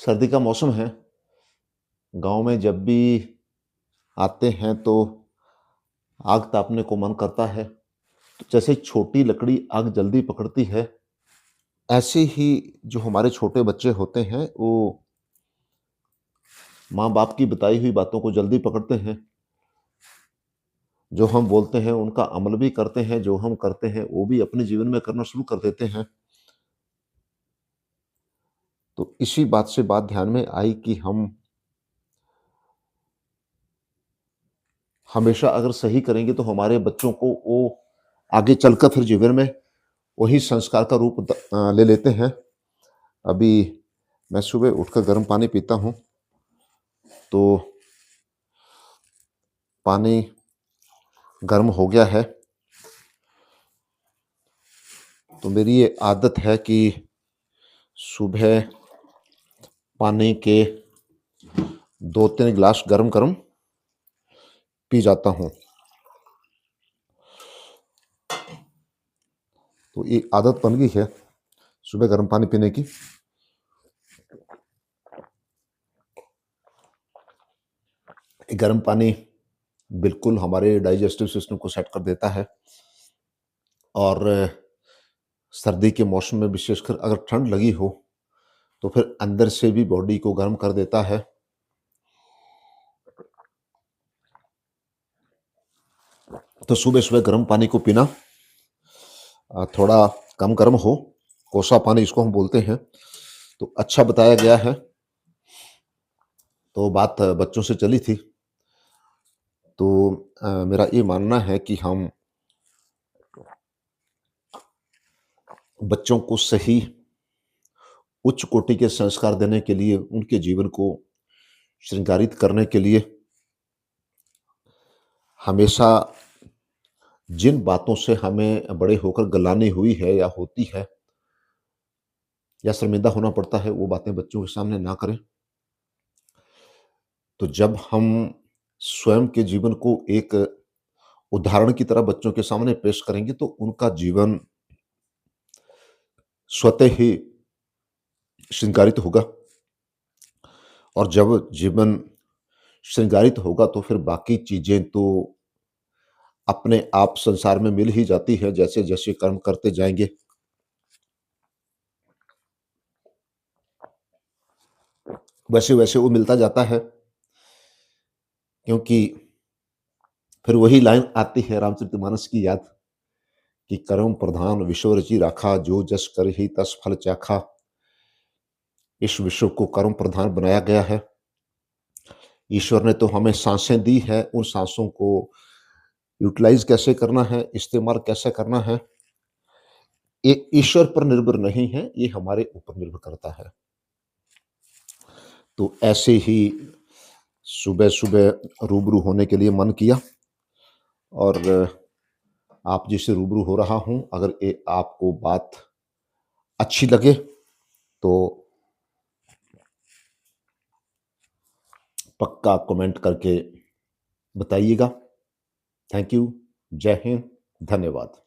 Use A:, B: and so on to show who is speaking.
A: सर्दी का मौसम है। गाँव में जब भी आते हैं तो आग तापने को मन करता है। तो जैसे छोटी लकड़ी आग जल्दी पकड़ती है, ऐसे ही जो हमारे छोटे बच्चे होते हैं वो माँ-बाप की बताई हुई बातों को जल्दी पकड़ते हैं। जो हम बोलते हैं उनका अमल भी करते हैं, जो हम करते हैं वो भी अपने जीवन में करना शुरू कर देते हैं। तो इसी बात से बात ध्यान में आई कि हम हमेशा अगर सही करेंगे तो हमारे बच्चों को वो आगे चलकर फिर जीवन में वही संस्कार का रूप ले लेते हैं। अभी मैं सुबह उठकर गर्म पानी पीता हूँ, तो पानी गर्म हो गया है, तो मेरी ये आदत है कि सुबह पानी के 2-3 गिलास गरम-गरम पी जाता हूँ। तो ये आदत बन गई है सुबह गर्म पानी पीने की। गर्म पानी बिल्कुल हमारे डाइजेस्टिव सिस्टम को सेट कर देता है और सर्दी के मौसम में विशेषकर अगर ठंड लगी हो, तो फिर अंदर से भी बॉडी को गर्म कर देता है। तो सुबह-सुबह गर्म पानी को पीना थोड़ा कम गर्म हो, कोसा पानी जिसको हम बोलते हैं, तो अच्छा बताया गया है। तो बात बच्चों से चली थी, तो मेरा ये मानना है कि हम बच्चों को सही उच्च कोटि के संस्कार देने के लिए, उनके जीवन को श्रृंगारित करने के लिए हमेशा जिन बातों से हमें बड़े होकर गलानी हुई है या होती है या शर्मिंदा होना पड़ता है, वो बातें बच्चों के सामने ना करें। तो जब हम स्वयं के जीवन को एक उदाहरण की तरह बच्चों के सामने पेश करेंगे, तो उनका जीवन स्वतः ही श्रृंगारित होगा और जब जीवन श्रृंगारित होगा, तो फिर बाकी चीज़ें तो अपने आप संसार में मिल ही जाती है, जैसे-जैसे कर्म करते जाएँगे। वैसे-वैसे वो मिलता जाता है, क्योंकि फिर वही लाइन आती है रामचरितमानस की याद कि कर्म प्रधान विश्व रचि राखा, जो जस करहि तस फल चाखा। इस विश्व को कर्म प्रधान बनाया गया है। ईश्वर ने तो हमें साँसें दी है, उन साँसों को यूटिलाइज़ कैसे करना है, इस्तेमाल कैसे करना है, ये ईश्वर पर निर्भर नहीं है, ये हमारे ऊपर निर्भर करता है। तो ऐसे ही सुबह-सुबह रूबरू होने के लिए मन किया और आप जिससे रूबरू हो रहा हूँ, अगर ये आपको बात अच्छी लगे तो पक्का कमेंट करके बताइएगा। Thank you. जय हिंद। धन्यवाद।